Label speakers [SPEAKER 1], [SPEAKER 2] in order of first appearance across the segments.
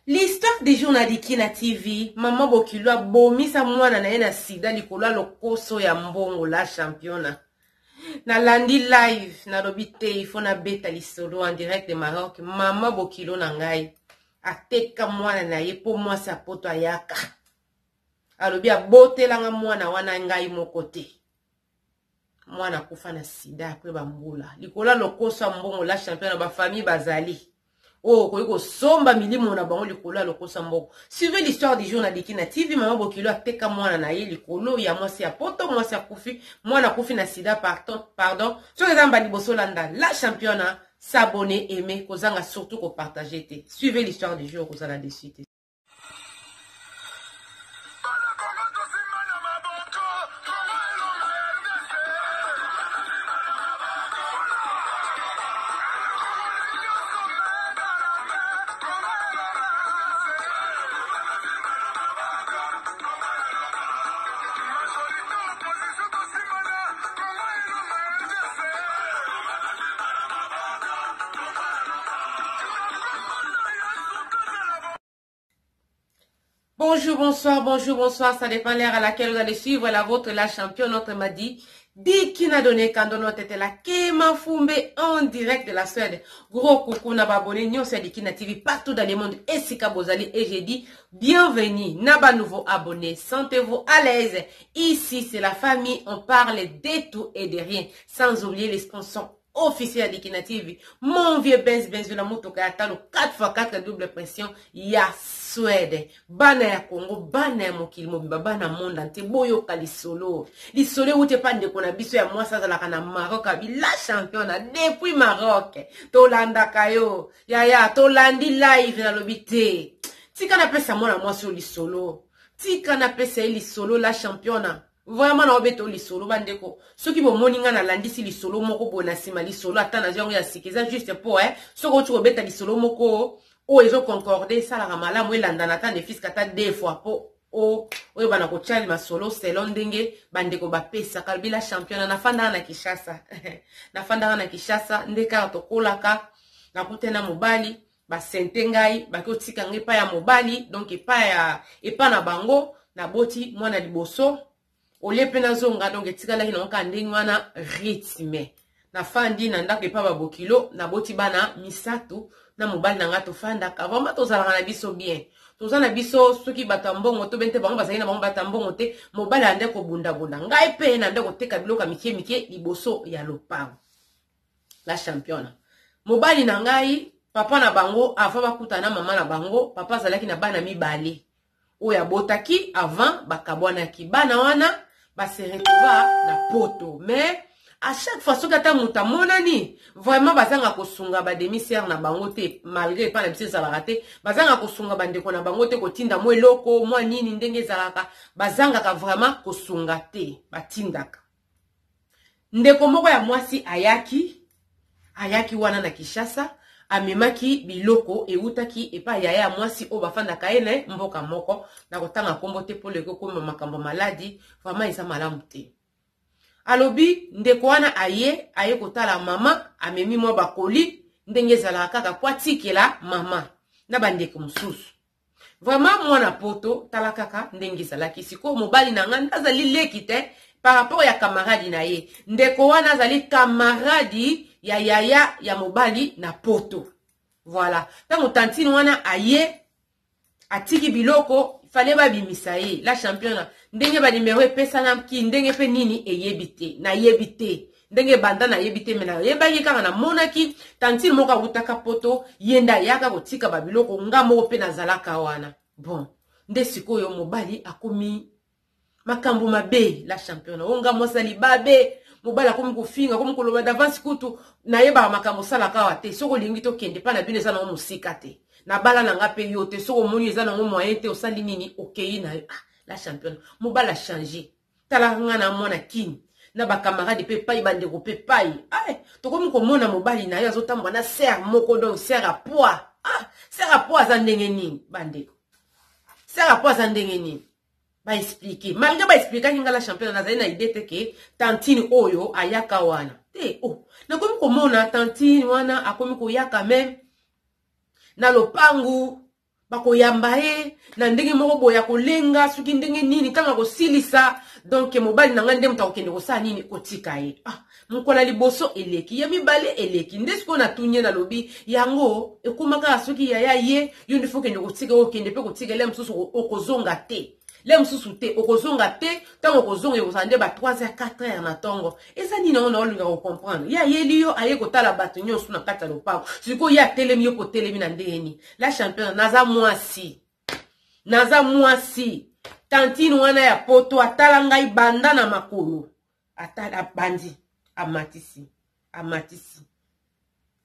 [SPEAKER 1] L'histoire des journalistes na TV, maman Bokilo a bomi sa mwana na ye na sida likolo lokoso ya mbongo la championnat. Na landi live na robite il faut na beta lisolo en direct de Maroc. Maman Bokilo na ngai ateka mwana na ye po mwasi apoto ayaka. Alobi abotelanga mwana wana ngai mokote. Mwana kufa na sida après bambula. Likolo lokoso mbongo la championnat ba famille bazali. Oh, koyiko somba milimo na bango likolo ya lokosa mboko. Suivez l'histoire du journaliste na TV, maman Bokilo ateka mwana na ye likolo ya mwasi ya poto, mwasi ya kufi, mwana kufi na sida pardon. So ezamba liboso landa la championnat, s'abonner, aimer, kozanga surtout ko partager te. Suivez l'histoire du jour kozala dessus te. Bonjour, bonsoir, ça dépend l'heure à laquelle vous allez suivre la vôtre, la championne, notre m'a dit, qui n'a donné quand notre était là, Kema Fumbe en direct de la Suède. Gros coucou, n'a pas abonné, nous c'est Dikina TV partout dans le monde, et Sika Bozali, et j'ai dit, bienvenue, n'a pas nouveau abonné, sentez-vous à l'aise. Ici, c'est la famille, on parle de tout et de rien, sans oublier les sponsors officiel de Dikina TV. Mon vieux Benz de la moto Kayatalo 4x4 double pression. Ya Suède. Bana ya Congo. Bana ya mokili mobiba. Bana monde ante. Boyo ka lisolo. Lisolo ou te pas de kona biso ya moi ça la kana Maroc. La championne depuis Maroc. Tolanda kayo. Ya tolandi live na lobité. Tika na pesa mona moi sur lisolo. Tika na pesa lisolo la championne. Vraiment na obeto lisolo bandeko soki bo moninga na landisi lisolo moko bona sima lisolo atana yango ya sikiza juste pour soko tu obeta lisolo moko o ezo concorder sala ka malamu elanda ta ne fiska ta deux fois po o bana ko chali masolo selon ndenge bandeko ba pesa kalbila championnat na fanda na Kinshasa na fanda na Kinshasa ndeka to kolaka na kutena mobali ba sentengai ba ko tika ngepa ya mobali donc epa na bango na boti mwana liboso ole pena zonga donc etikala hino kandingi wana rythme na fandi na ndako epa ba Bokilo na boti bana misatu na mobali na ngato fanda ka vraiment tozala na biso bien tozana biso soki batambongo to bente bango bazali na bango batambongo te mobali ande ko bunda ngai pe na ndako teka biloka mikie liboso ya lopango la championne mobali na ngai papa na bango ava bakutana mama na bango papa zalaki na bana mibale oya botaki avant bakabwanaki bana wana ba se retrouva na poto mais à chaque fois soki ata muta monani vraiment bazanga kosunga ba demi-sœur na bango te malgré pas na biso zalaka te bazanga kosunga bandeko na bango te kotinda mo eloko mo nini ndenge zalaka bazanga ka vraiment kosunga te batindaka ndeko moko ya mwasi ayaki wana na Kinshasa amemaki biloko eutaki epa ya mwasi o bafanda kaene mboka moko na kotanga kombo te po leko ko makambo maladi vraiment isa malamu te alobi ndeko wana aye kotala mama amemi mo bakoli ndenge zala kaka kwa tikela mama na bandeko mususu vraiment mwana poto tala kaka ndenge zala kisiko mobali na nganda azali leki te par rapport ya camarade na ye ndeko wana azali camarade ya yaya ya mobali na poto voilà tango tantine wana aye atiki biloko fallait ba bimisa ye la championne ndenge ba numéro pesa na ki ndenge pe nini eyebite na yebite ndenge banda na yebite mena yebaki kaka na monaki tantine moka utaka poto yenda yaka kotika ba biloko ngamo pe na zalaka wana bon nde sikoyo mobali akomi makambo mabe la championne onga mosali babe mobali akomi kofinga akomi koloba d'avance kutu na yeba makambo sala kawa te soko lingi to kende pa na bino eza na musika te na bala na nga pe yo te soko moni eza na moyen te osali nini okei na la championne mobali a changé tala nga na mona kini na ba camarade pe pai bandeko pe pai to komi ko mona mobali na yo azotamba na serre moko donc serre à poids serre à poids za ndenge nini bandeko serre à poids za ndenge nini ba expliquer malgré ba expliquer kinga la championne na zaina idée te ke tantine oyo ayaka wana te na komi ko mona tantine wana akomi ko yaka même na lopangu bako yamba e na ndenge moko boya kolenga suki ndenge nini tanga ko silisa donc mobali nanga ndem ta kokende ko sa nini kotika e mukola liboso eleki ya mibale eleki ndesko na tunye na lobi yango ekumaka suki ya ye yundi fokende kotika okende pe kotika le msusu okozonga te le msusu te okozonga te tango okozonga yosande ba 3h 4h na tongo eza nini on olinga ko comprendre ya yeli yo aye kotala bato nyonso na kata lopako siko ya telemi yo ko telemi na ndeni la champion naza mwasi tantine wana ya poto atala ngai banda na makolo atala bandi amatisi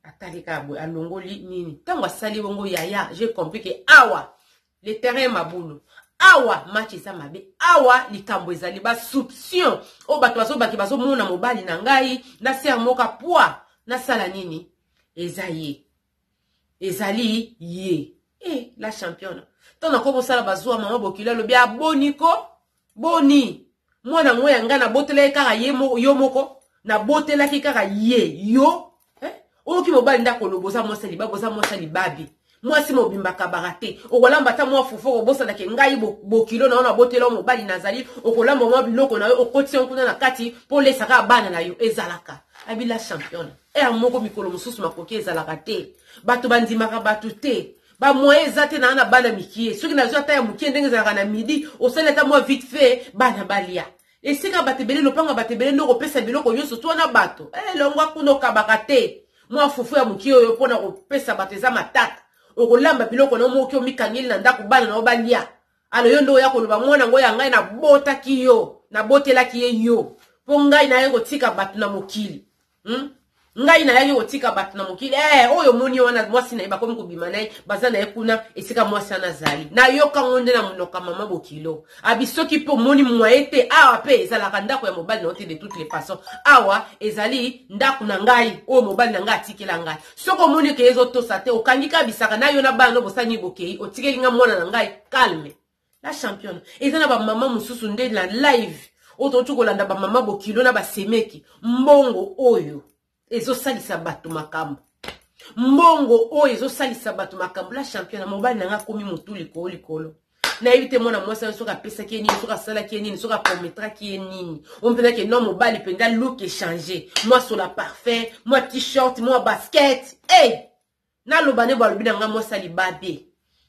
[SPEAKER 1] atalika boy alongoli nini tango asali bongo yaya j'ai compris que awa le terrain mabulu awa match eza mabe awa likambo ezali ba soupçon o bato bazobaki bazomona mobali na ngai na ser moka poa na sala nini ezali ye la championne tona ko bosala bazwa mama bokila lobi aboniko boni mwana ngoya ngana botela kaka yo moko na botela kaka ye yo oki mobali ndako loboza mwasali baboza mwasali babi mwasi mobimba kabarate okolamba ta mwa fufu obosala ke ngai bokilo na ona botela mobali nazali okolamba mwa biloko na yo okoti nkuna na kati po lesaka bana na yo ezalaka abila championne moko mikolo mususu makoki ezalaka te bato bandimaka bato te ba moye ezate na bana mikie soki nazwa ta ya mukie ndenge ezalaka na midi osaleta mwa vite fait bana balia esika batebele lopanga batebele ndoko pesa biloko nyonso to na bato longwa kuno kabaka te mwa fufu ya mukie oyo pona kopesa bato eza matata okolamba biloko na moki omikangeli na ndako bana na obalia alo yo ndo ya koloba mwana ngo ya ngai na botaki yo na botelaki ye yo po ngai na ye kotika bato na mokili ngai na ye kotika bato na mokili oyo moni wana mwasi na ye bakomi kobima na ye baza na ye kuna esika mwasi ana zali na yoka ngonde na monoka mama bokilo abisoki po moni mwaye te awa pe ezalaka ndako ya mobali na ote de toutes les façons awa ezali ndako na ngai oyo mobali na ngai atikela ngai soko moni ke ezotosa te okangika bisaka na yo na bana no bosani bokei otikeli nga mwana na ngai calme la championne eza na ba mama mususu nde na live oto kolanda ba mama bokilo na ba semeki mbongo oyo ezosalisa bato makambo mbongo oyo ezosalisa bato makambo la championne mobali nanga komi mutu likolo na evite mwana mwasa soka pesa ki nini soka sala ki nini soka promettra ki nini on peut que non mobali penda look changer moi sur la parfait moi t-shirt moi basket na lobane ba lobina nga moi sali babe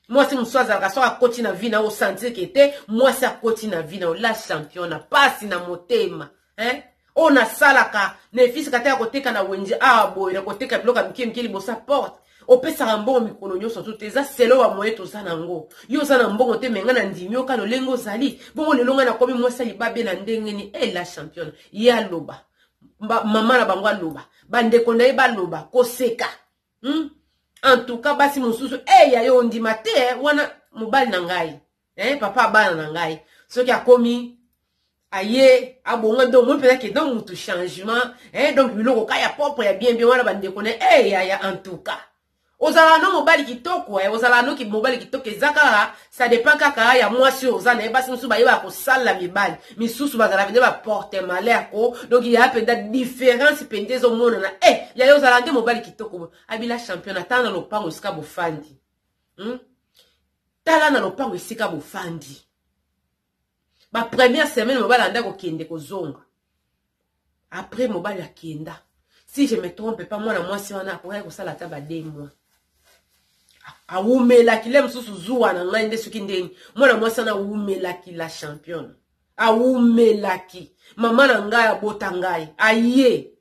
[SPEAKER 1] moi si muswaza ka soka koti na vie na o sentir que te moi sa koti na vie na la championne passe na motema ona salaka nefisi kata ya koteka na wenje boy na koteka bloka mkili bosa porte opesa rambo mikolo nyonso tout eza selo wa moyeto sana ngo yo sana mbongo te menga na ndimyo kano lengo zali bongo lelonga na komi mwasali babe na ndenge ni la championne ya loba mama na bango loba bande konda ba loba koseka en tout cas basi mususu ya yo ndima te wana mobali na ngai papa bana na ngai soki akomi aye abonga donc mon peut-être que dans tout changement donc biloko kaya propre ya bien wana bande kone ya en tout cas ozala no mobali kitoko ozala no ki mobali kitoko ezaka ça dépend kaka ya mwasi ozana basi musu ba yeba ko sala mibali misusu bazala vende ba porter malheur ko donc il y a peut-être différence pendezo au monde na ya yo ozala nde mobali kitoko abila championnat tana lopango sika bofandi tala na lopango sika bofandi ba première semaine mobali anda ko kende ko zonga après mobali akenda si je me trompe pas moi na mwasi wana akoya ko sala ta ba 2 mois awumela kile msusu zuwa na ngai nde suki ndeni mwana mwasi na awumela ki la championne awumela ki mama na ngai abota ngai aye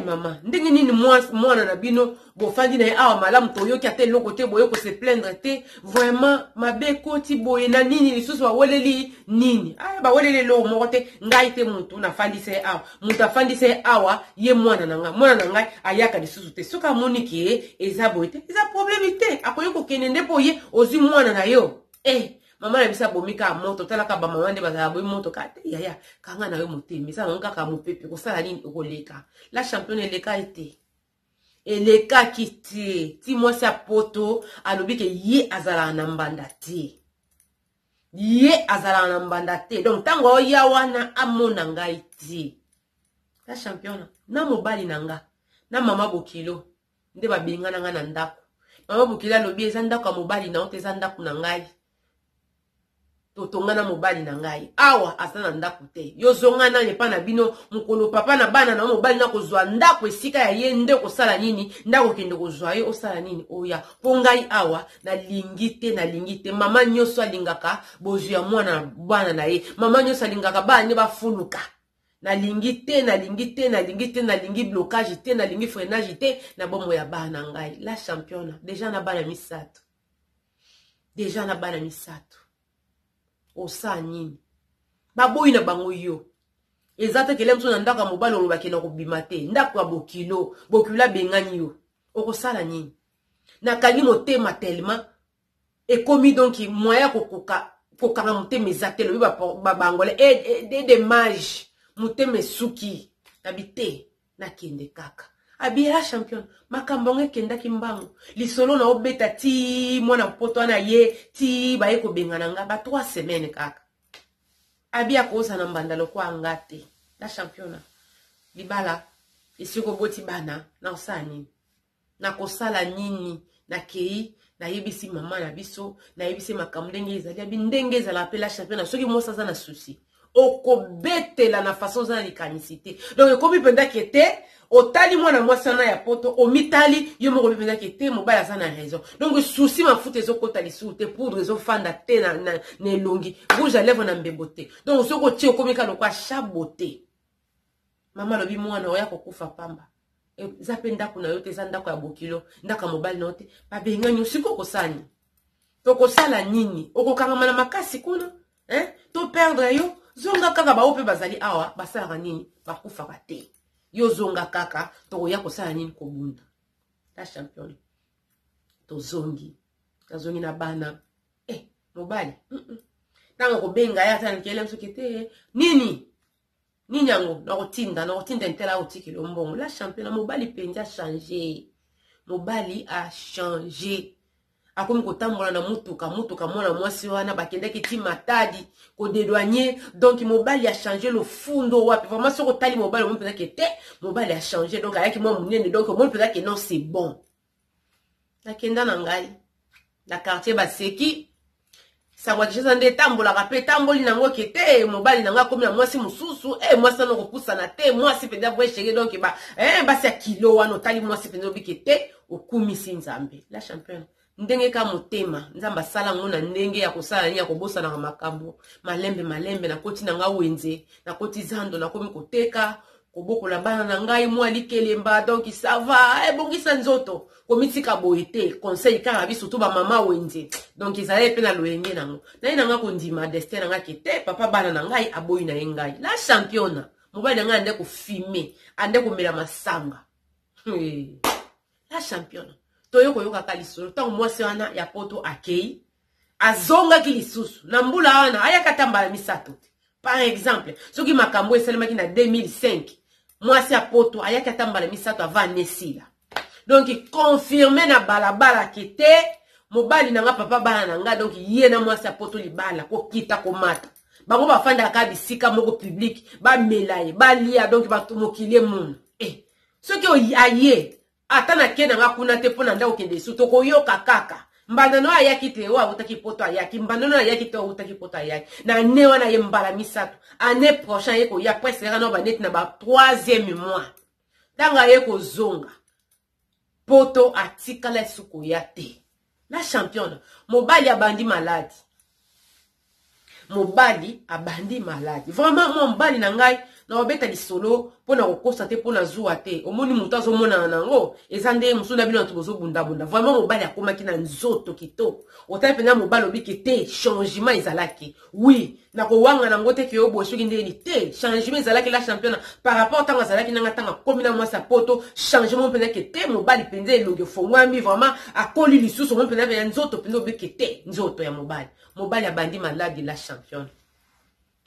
[SPEAKER 1] mama ndenge nini mwana na bino bofandi na awa malamu toyoki ate loko te boyoko se plaindre te vraiment mabe koti boye na nini lisusu baweleli nini ba welele lo moko te ngai te mutu na fandi se awa mutu afandi se awa ye mwana na ngai ayaka lisusu te soka moniki eza boye te eza problème te akoyoko kene nde boye ozi mwana na yo mama na bisa bomika moto talaka ba mama nde bazala boy moto kate yaya kanga na yo motemi sa ngonga ka mopepe ko sala nini okoleka la championne eleka ete eleka kiti ti mwasi poto alobi ke ye azala na mbanda te donc tango ya wana amona ngai ti la championne na mobali nanga na mama bokilo nde babengana nga na ndako Mama Bukila lobi ezanda kwa mobali na ote ezanda kuna ngai. Totongana mobali na ngai. Awa asana ndaku te. Yo zongana lepa na bino mukolo papa na bana na mobali na kozwa ndako esika ya ye nde kosala nini ndako kende kozwa ye osala nini oya. Po ngai awa na lingi te mama nyoso alingaka bozu ya mwana bana na ye. Mama nyoso alingaka bana ba fuluka. Na lingi blocage te na lingi freinage te na bomo ya bana ngai. La championna déjà na bana misato. Osa nini baboyi na bango yo ezate kele mso na ndaka mobali olobaki na kobima te ndako ya bokila bengani yo okosala nini na kali motema tellement ekomi donc moya kokanga motema ezate lobi babangole de mage motema esuki nabite nakende kaka abia champion makambo ngekendaki mbango lisolo na obeta ti mwana poto ana ye ti baye ko bengana nga ba 3 semaines kaka abia koza na mbandalo kwa ngate la championa libala esiko boti bana na osani na kosala nini na kei na yebisi mama na biso na yebisi makambo ndenge ezali abi ndenge ezala apela championa soki mosa za na souci okobetela na façon za likanisité donc ekomi penda kete otali mwana mwasana ya poto omitali yo moko bipenda kete mobala za na raison donc souci mafuta ezokota lisu te poudre ezofanda te na elongi rouge à lèvres na mbembo te donc soko tie okomika lokwa chabote mama lobi mwana oya kokufa pamba eza pe ndako na yo te eza ndako ya bokilo ndako ya mobali na yo te babengani osiko kosani tokosala nini okokangama na makasi kuna to perdre yo zonga kaka baope bazali awa basalaka nini bakufaka te yo zonga kaka tokoya kosala nini kobunda la champion tozongi na bana mobali ntango kobenga ya tana kele msoki te nini yango na kotinda ntela otikeli ombongo la champion mobali penza changer mobali a changer akomi kotambola na mutuka mwana mwasi wana bakendaki ti matadi ko dédouaner donc mobali a changé le fundo wapi vraiment soko tali mobali on peut dire que mobali a changé donc ayaki moi munene donc on peut dire que non c'est bon nakenda na ngai na quartier baseki sawa déjà ndé tambola rapé tamboli nango kete mobali nanga komi na mwasi mususu mwasi na kopusa na te mwasi penda boye chérie donc basi ya kilo wana tali mwasi penda bikete okumisi nzambe la championne ndenge ka motema nzamba sala ngona ndenge ya kosala ni ya kobosa na makambo malembe na koti na nga wenze na koti zando na komi koteka kobokola bana na ngai mwa likelemba donc ça va bongisa nzoto komitika boete conseil ka biso to ba mama wenze donc izale pe na loyenge nango na nga kondima destin na nga kete papa bana na ngai aboyi na ngai la championna mobali nga ande ko filmer ande ko mela masanga la championna toyoko yoka kalisolo tango mwasi wana ya poto akei azonga ki lisusu na mbula wana ayaka tambala misato par exemple soki makambo esalemaki na 2005 mwasi ya poto ayaka tambala misato avant nesila donc confirmer na balabala kete mobali nanga papa bana nanga donc ye na mwasi ya poto libala ko kita ko mata bango bafanda ka bisika moko public ba melaye ba lia donc batumokilie mun soki aye atana kena nga kuna te pona nda okende su to koyoka kaka mbandano ayaki te wa utaki poto ayaki mbandano ayaki te utaki poto ayaki na ne wana ye mbala misato année prochaine ye ko ya presque na ba net na ba 3e mois tanga ye ko zonga poto atikala suko ya te la championne mobali abandi malade vraiment mobali na ngai na obeta lisolo pona kokosa te pona zuwa te omoni mutu azomona nango ezande musuna bino tubozo bunda vraiment mobali akomaki na nzoto kitoko otali pena mobali obiki te changement ezalaki oui na kowanga nango te ke obosoki ndeni te changement ezalaki la championne par rapport tanga ezalaki nanga tanga komi na mwasa poto changement pena ke te mobali penza elonge fongwami vraiment akoli lisusu mo pena nzoto pena obiki te nzoto ya mobali abandi malade la championne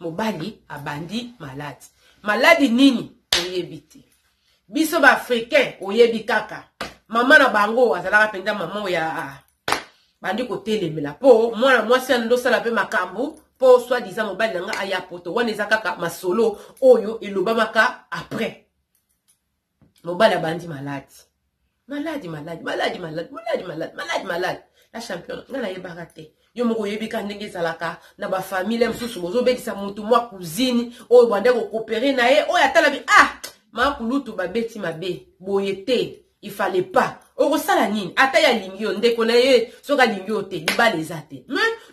[SPEAKER 1] mobali abandi malade nini oyebi te biso ba africain oyebi kaka mama na bango azalaka penda mama ya bandi ko telemela po mwana mwasi ando sala pe makambo po soit disant mobali nanga aya poto wana eza kaka masolo oyo elobamaka après mobali abandi malade Malade. La championne, ngana yebaka te. Yo moko yebika ndenge zalaka na ba famille msusu bozo bedisa mutu mwa cousine oyo bande ko coopérer na ye oyo atala bi ma kulutu ba beti mabe boyete il fallait pas oko sala nini ata ya lingi yo ndeko na ye soka lingi yo te libala ezate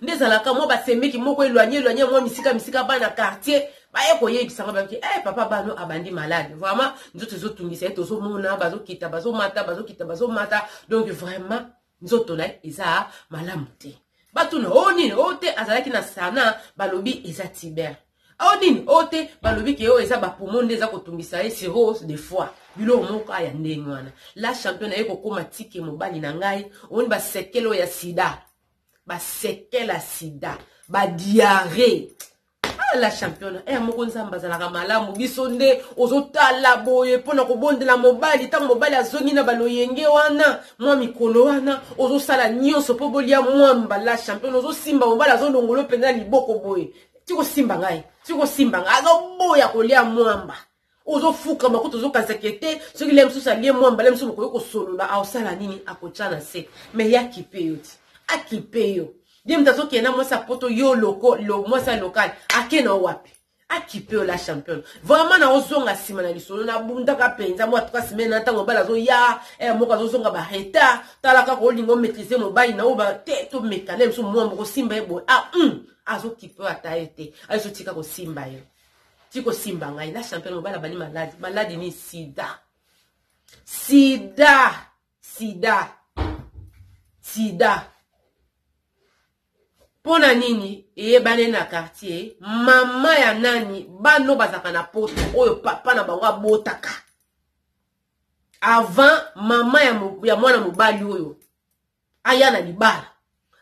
[SPEAKER 1] nde zalaka mo ba semeki moko éloigné mo misika bana quartier ba ye ko yebisa ba ki papa bano abandi malade vraiment nzoto zotungisa tozo mona bazo kita bazo mata donc vraiment nzoto na eza malamu te batuna onini ote azalaki na sana balobi eza tiber onini ote balobi ke o eza ba poumon eza kotungisa ye cirrhose de foie bilo moko ya ndenge wana la championne eko koma tike mobali na ngai oni ba sekelo ya sida ba sekela sida ba diarrhée la championne moko nzamba zalaka malamu biso nde ozotala boye pona kobondela mobali ta mobali azongi na baloyenge wana mwa mikolo wana ozosala nyonso po bolia mwamba la championne ozosimba mobali azolongolo penza liboko boye tiko simba ngai azoboya kolia mwamba ozofuka makuto ozokazakete soki le msusu alie mwamba le msusu mokoyo kosolola aosala nini akochana se me ya kipeyo ti akipeyo Dim tazo kena mwasa poto yo loko mwasa local akena wapi akipeo la championne vraiment na ozonga sima na lisolo na bunda ka penza mo atuka simena ntango bala zo ya moka zo zonga ba reta talaka ko lingo maîtriser mobile na oba teto mekane mso mwambo ko simba ebo azo kipeo ataete azo tika ko simba yo tiko simba ngai la championne mobile bali maladi ni sida Pona nini bane na quartier mama ya nani bano bazaka na poto oyo papa na bango botaka avant mama ya mwana mobali oyo aya na libala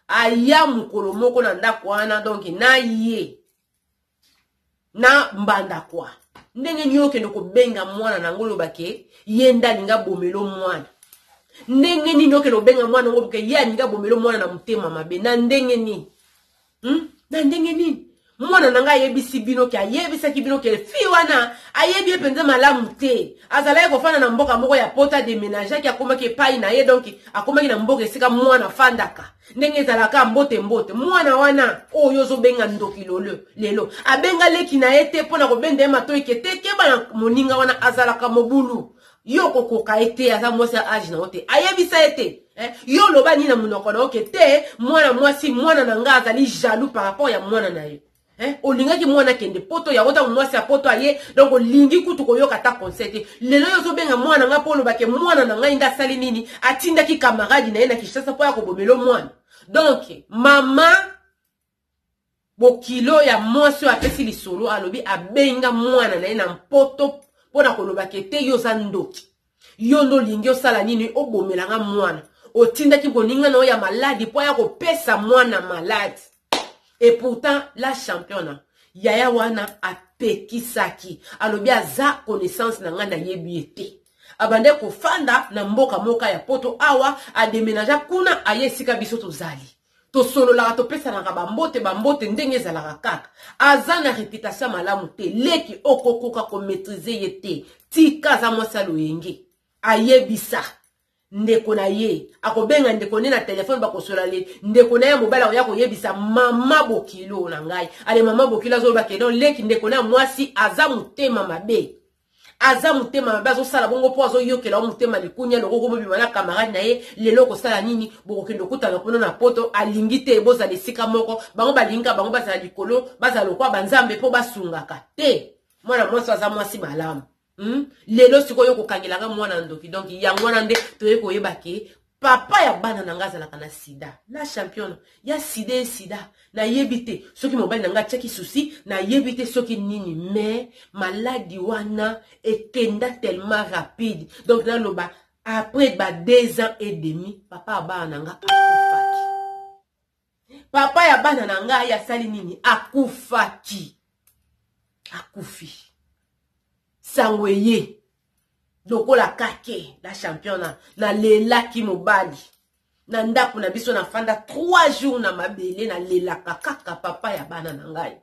[SPEAKER 1] aya mukolo moko na ndako wana donc na ye na mbanda kwa ndenge nyoke ndoko benga mwana na ngolo bake yenda linga bomelo mwana ndenge nini nyoke no benga mwana ngolo bake ya linga bomelo mwana na mutema mabe na ndenge nini na ndenge nini mwana nanga yebisi bino ke ayebisa ki bino ke fi wana ayebi penza malamu te azala ko fana na mboka moko ya pota de ménage ki akoma ke pai na ye donc akoma ki na mboka esika mwana fandaka ndenge zalaka mbote mwana wana oyo zo benga ndoki lelo abenga leki na ete pona ko bende mato ikete ke bana moninga wana azalaka mobulu yoko koka ete aza mwasa age na ote ayebisa ete yo loba ni na munoko na okete mwana mwasi mwana na nga azali jaloux par rapport ya mwana na ye olingaki mwana kende poto ya kota mwasi ya poto aye donc olingi kutu koyoka ta conseil lelo yo zo benga mwana nga polo bake mwana na nga inda sali nini atindaki camarade na ye na Kinshasa po ya kobomelo mwana donc mama bokilo ya mwasi apesi lisolo alobi abenga mwana na ye na poto pona koloba kete yo za ndoki yo ndo lingi osala nini obomelanga mwana otindaki boninga na ya maladi po ya kopesa mwana maladi et pourtant la championne yaya wana apekisaki alobi aza connaissance na nga na yebi ete abande kofanda na mboka moka ya poto awa ademenaja kuna ayesika biso tozali tosolola topesa na bambote ndenge ezalaka kaka aza na réputation malamu te leki okokoka ko maîtriser ye te tika za mwasa loyenge ayebisa ndeko na ye akobenga ndeko ne na telefone bakosola le ndeko na ye mobala ya koyebisa mama bokilo na ngai ale mama bokilo zo ba kedon leki ndeko na mwasi aza mutema mabe azo sala bongo po azo yokela mutema likunya lokoko bobima na camarade na ye lelo ko sala nini bokokendo kutana kono na poto alingite eboza lesika moko bango balinga bango bazala likolo bazala lokwa banzambe po basungaka te mwana mwasi aza mwasi malamu lelo sikoyo kokangelanga mwana ndoki donc ya mwana nde toye koyeba ke papa ya bana nanga azalaka na sida la championne ya sida na yebite soki mobali nanga tcheki souci na yebite soki nini mais maladie wana ekenda tellement rapide donc na loba après 2 ans et demi papa ya bana nanga akufaki papa ya bana nanga ya sali nini akufi sangweye lokola kake la championne na lelaki mobali na ndaku na biso na fanda 3 jours na mabele na lelaka kaka papa ya bana na ngai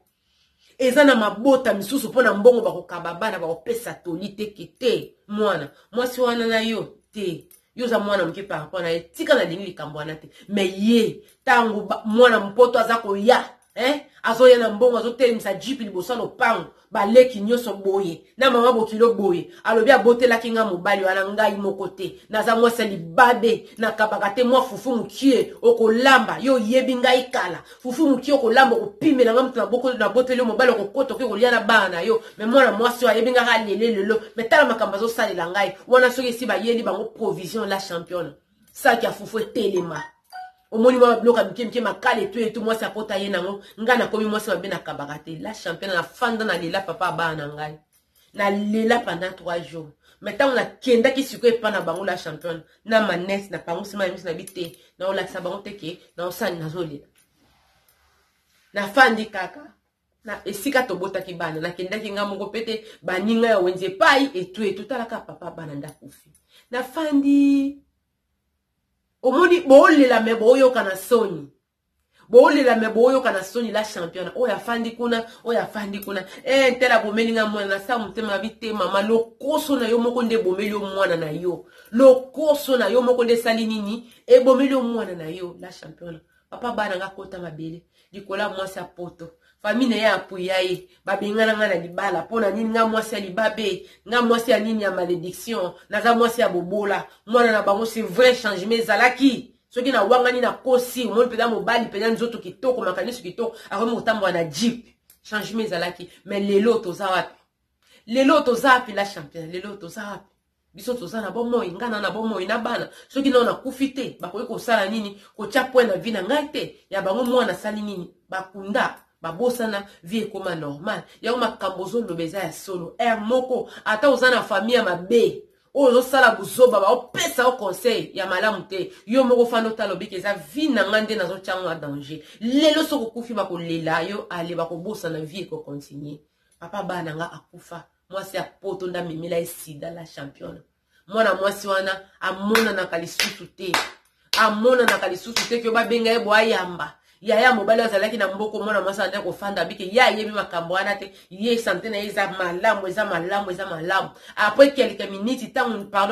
[SPEAKER 1] eza na mabota misusu pona mbongo bakokaba bana bakopesa tolite kete mwana mwasi wana na yo te yoza mwana mke par rapport na tika na lingi likambwana te mais ye tango mwana mpoto azako ya azoya na mbongo azotelemisa jipi liboso no pango baleki nyoso boye na mama bokilo boye alobi abotelaki nga mobali wana ngai moko te naza mwasi libabe na kabaka te mwa fufu mukie okolamba yo yebi ngai kala fufu mukie okolamba okopimela nga mutu na boko na boteli mobali okokota oke kolia na bana yo me mwana mwasi wa yebi nga halele lelo metala makambo azosalela ngai wana soki esi bayeli bango provision la championne saki ya fufu etelema omoni mwa bloka mike makale tu mwasi apota ye nango nga na komi mwasi mabe na kabaka te la championne na fanda na lela papa bana ngai na lela pendant 3 jours mais tant na kenda ki siko epa na bango la championne na manesse na pango sima misi na bite na olakisa bango teke na osani nazolela na fandi kaka na esika tobotaki bana na kendaki nga moko pete baninga ya wenze pai etu talaka papa bana ndakufi na fandi omoni bolela me boyoka na soni bolela me boyoka na soni la championne oya fandi kuna tela bomelinga mwana na sa mutema bite mama lokoso na yo moko nde bomeli mwana na yo lokoso na yo moko nde sali nini e bomeli mwana na yo la championne papa bana nga kota mabele likola mwasi ya poto famille ya apuyaye babengana nga na libala pona nini nga mwasi ya libabe nga mwasi ya nini ya malédiction naza mwasi ya bobola mwana na bango c'est vrai changement ezalaki soki na wangani na kosi omoni peza mobali peza nzoto kitoko makanisi kitoko akomi kotambwa na jeep changement ezalaki mais lelo toza wapi la championne lelo toza wapi biso toza na bomoi ngana na bomoi na bana soki na kufi te bakoki kosala nini kotia point na vie na ngai te ya bango mwana sali nini bakunda babosana vie ekoma normal yango makambo ozoloba eza ya solo moko ata oza na famille ya mabe oyo ozosala buzoba baopesa o conseil ya malamu te yo moko fanda otala obiki eza vie na nga nde nazotiango na danger lelo soki okufi bakolela yo ale bakobosana vie ekokontinue papa bana nga akufa mwasi ya poto nda memela esida la championne mwana mwasi wana amonanaka lisusu te kyo babenga ye boayamba yaya mobali azalaki na mboko mwana mwasi ande kofanda bike ya yebi makambo wana te ye santé na eza malamu après quelques minutes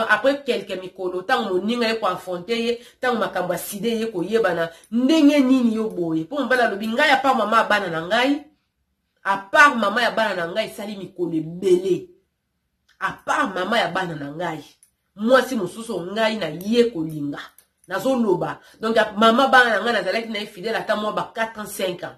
[SPEAKER 1] après quelques mikolo tango moninga ye ko affronter ye tango makambo aside ye ko yebana ndenge nini yo boye po mbala lobi ngai apa mama bana na ngai à part mama ya bana na ngai sali mikolo ebele à part mama ya bana na ngai mwasi mosusu ngai na ye kolinga nazoloba donc mama bana nga nazalaki na fidèle ata moi ba 4 ans 5 ans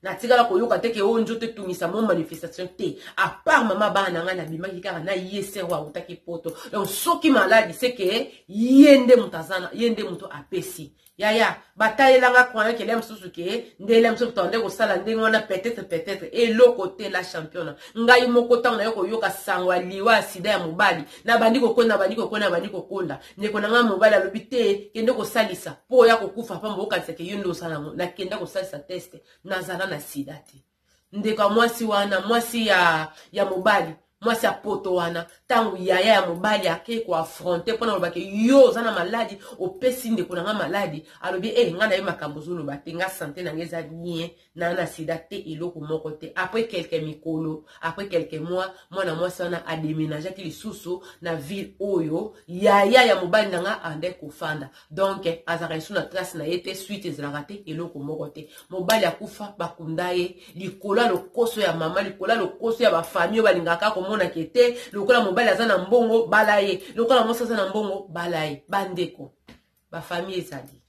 [SPEAKER 1] na tigala koyoka teke o njote tungisa mo manifestation te à part mama bana nga na bimaki kaka na yese wa utaki poto donc soki maladi c'est que yende mutazana yende muto apesi yaya bataille nga kwa ke lem susu ke ndele mso tonde ko sala ndenge wana peut-être et le côté la championne ngai moko tanga yoko yoka sangwa liwa sida ya mobali na bandiko konda ndeko nanga mobali alobite kende ko salisa po ya kokufa pa mboka tseke yondo sala na kenda ko salisa test nazala na sida te ndeko mwasi wana mwasi ya mobali mwasi ya poto wana tangu yaya ya mobali ake ko affronter pona lobake yo zana maladi opesi ndeko nanga maladi alobi nga na ye makambo zolo batenga santé na ngeza bien na sida te eloko moko te après quelques mikolo après quelques mois mwana mwasi wana a déménager ki lisusu na ville oyo yaya ya mobali nanga ande kofanda donc azaka suna trace na yete suite ezalaka te eloko moko te mobali akufa bakunda ye likola lokoso ya mama likola lokoso ya bafamille balingaka mona kete lokola mobali azana mbongo balaye lokola mwasi azana mbongo balaye bandeko ba famille ezali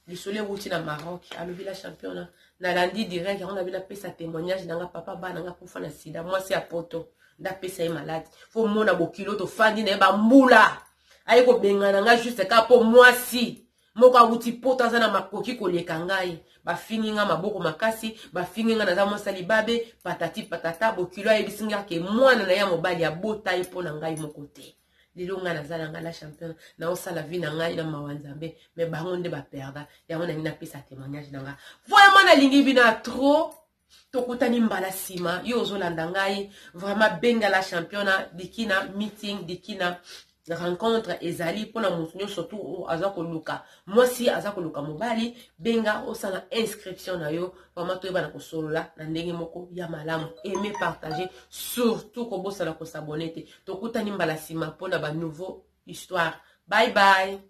[SPEAKER 1] lisole wuti na Maroc alobi la championne na landi direct on avait la pesa témoignage nanga papa bana nga kufa na sida mwasi ya poto nda pesa ye malade fo mona bokilo to fandi na ba mbula ayi ko bengana nga juste ka po mwasi moka wuti poto azana makoki koleka ngai bafininga maboko makasi bafininga na za mwasi libabe patati patata bokilo ayebisinga ke mwana na ya mobali ya bota ye pona ngai moko te lelo nga nazala nga la championne na osala vie na ngai na mawanzambe me bango nde baperda yango na nina pesa témoignage na nga vraiment na lingi bina trop tokutani mbala sima yo ozolanda ngai vraiment benga la championne dikina meeting dikina rencontre ezali pona mutunyo surtout azako luka mwasi azako luka mobali benga osana inscription na yo vraiment to bana ko solola na ndenge moko ya malamu aimer partager surtout ko bosala ko s'abonner te to kutani mbala sima pona ba nouveau histoire Bye bye.